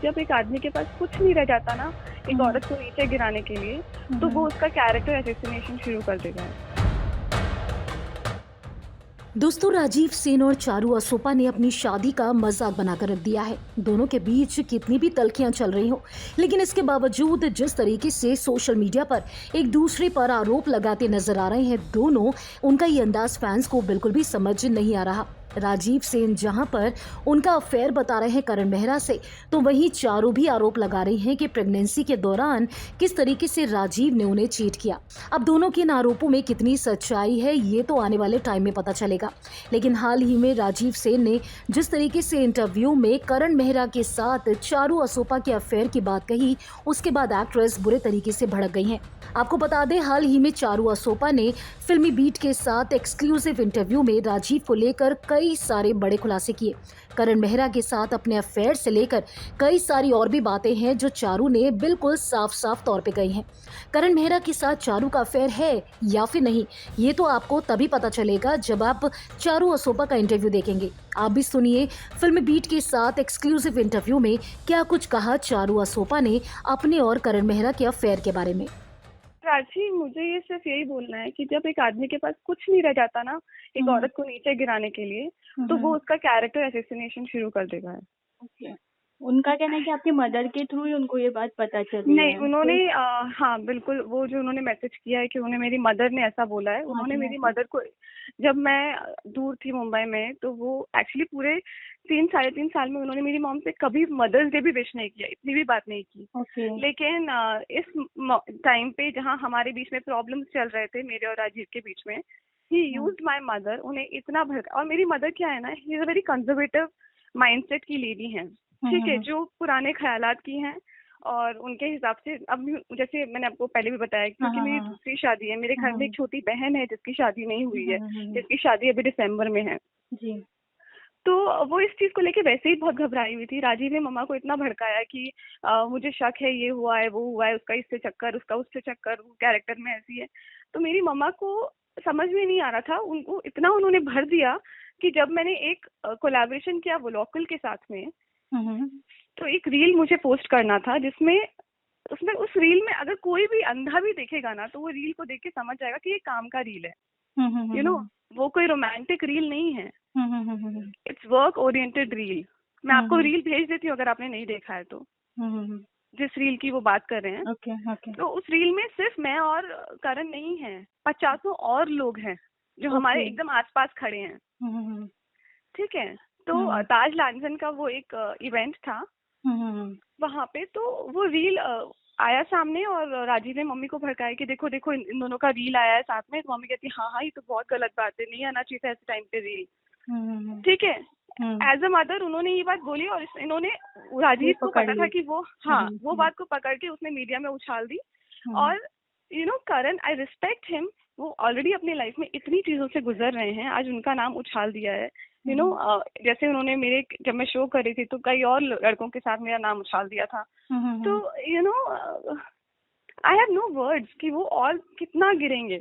जब एक आदमी के पास कुछ नहीं रह जाता ना एक औरत को नीचे गिराने के लिए, तो वो उसका कैरेक्टर असैसिनेशन शुरू कर देगा। दोस्तों, राजीव सेन और चारू असोपा ने अपनी शादी का मजाक बनाकर रख दिया है। दोनों के बीच कितनी भी तल्खियां चल रही हो, लेकिन इसके बावजूद जिस तरीके से सोशल मीडिया पर एक दूसरे पर आरोप लगाते नजर आ रहे हैं दोनों, उनका ये अंदाज फैंस को बिल्कुल भी समझ नहीं आ रहा। राजीव सेन जहां पर उनका अफेयर बता रहे हैं करण मेहरा से, तो वहीं चारू भी आरोप लगा रही हैं कि प्रेगनेंसी के दौरान किस तरीके से राजीव ने उन्हें चीट किया। अब दोनों के इन आरोपों में कितनी सच्चाई है ये तो आने वाले टाइम में पता चलेगा। लेकिन हाल ही में राजीव सेन ने जिस तरीके से इंटरव्यू में करण मेहरा के साथ चारू असोपा के अफेयर की बात कही, उसके बाद एक्ट्रेस बुरे तरीके से भड़क गई हैं। आपको बता दें, हाल ही में चारू असोपा ने फिल्मी बीट के साथ एक्सक्लूसिव इंटरव्यू में राजीव को लेकर कई सारे बड़े खुलासे किए। करण मेहरा के साथ अपने अफेयर से लेकर कई सारी और भी बातें हैं जो चारू ने बिल्कुल साफ साफ तौर पे कही हैं। करण मेहरा के साथ चारू का अफेयर है या फिर नहीं, ये तो आपको तभी पता चलेगा जब आप चारू असोपा का इंटरव्यू देखेंगे। आप भी सुनिए फिल्म बीट के साथ एक्सक्लूसिव इंटरव्यू में क्या कुछ कहा चारू असोपा ने अपने और करण मेहरा के अफेयर के बारे में। प्राची, मुझे ये सिर्फ यही बोलना है कि जब एक आदमी के पास कुछ नहीं रह जाता ना एक औरत को नीचे गिराने के लिए, तो वो उसका कैरेक्टर असैसिनेशन शुरू कर देगा। ओके। उनका कहना है कि आपकी मदर के थ्रू ही उनको ये बात पता चली नहीं, है। उन्होंने हाँ बिल्कुल, वो जो उन्होंने मैसेज किया है कि उन्हें मेरी मदर ने ऐसा बोला है। उन्होंने मेरी मदर को, जब मैं दूर थी मुंबई में, तो वो एक्चुअली पूरे 3 साढ़े 3 साल में उन्होंने मेरी मॉम से कभी मदर्स डे भी विश नहीं किया, इतनी भी बात नहीं की। ओके। लेकिन इस टाइम पे जहाँ हमारे बीच में प्रॉब्लम्स चल रहे थे, मेरे और राजीव के बीच में, ही यूज्ड माय मदर। उन्हें इतना भड़का, और मेरी मदर क्या है ना, he is a very conservative mindset की लेडी हैं, ठीक है, जो पुराने ख्यालात की हैं। और उनके हिसाब से अब जैसे मैंने आपको पहले भी बताया, क्योंकि मेरी दूसरी शादी है, मेरे घर में एक छोटी बहन है जिसकी शादी नहीं हुई है, जिसकी शादी अभी दिसंबर में है जी। तो वो इस चीज को लेके वैसे ही बहुत घबराई हुई थी। राजीव ने मम्मा को इतना भड़काया कि मुझे शक है, ये हुआ है, वो हुआ है, उसका इससे चक्कर, उसका उससे चक्कर, वो कैरेक्टर में ऐसी है। तो मेरी मम्मा को समझ में नहीं आ रहा था, उनको इतना उन्होंने भर दिया कि जब मैंने एक कोलैबोरेशन किया वोलोकल के साथ में, तो एक रील मुझे पोस्ट करना था जिसमें उसमें उस रील में अगर कोई भी अंधा भी देखेगा ना, तो वो रील को देख के समझ जाएगा कि ये काम का रील है। यू नो, वो कोई रोमांटिक रील नहीं है, इट्स वर्क ओरिएंटेड रील। मैं आपको रील भेज देती हूँ अगर आपने नहीं देखा है तो, जिस रील की वो बात कर रहे हैं। ओके। तो उस रील में सिर्फ मैं और करण नहीं है, 50 और लोग हैं जो हमारे एकदम आसपास खड़े हैं, ठीक है। तो ताज लांछन का वो एक इवेंट था वहां पे, तो वो रील आया सामने और राजीव ने मम्मी को भड़काया कि देखो देखो इन दोनों का रील आया है साथ में। तो मम्मी कहती हाँ हाँ, ये तो बहुत गलत बात है, नहीं आना चाहिए था ऐसे टाइम पे रील, ठीक है। एज अ मदर उन्होंने ये बात बोली और इन्होंने, राजीव को पता था कि वो वो बात को पकड़ के उसने मीडिया में उछाल दी। और you know, Karan, I respect him, वो ऑलरेडी अपनी लाइफ में इतनी चीजों से गुजर रहे हैं, आज उनका नाम उछाल दिया है। यू नो, जैसे उन्होंने मेरे, जब मैं शो कर रही थी तो कई और लड़कों के साथ मेरा नाम उछाल दिया था। तो you know, I have no words कि वो और कितना गिरेंगे।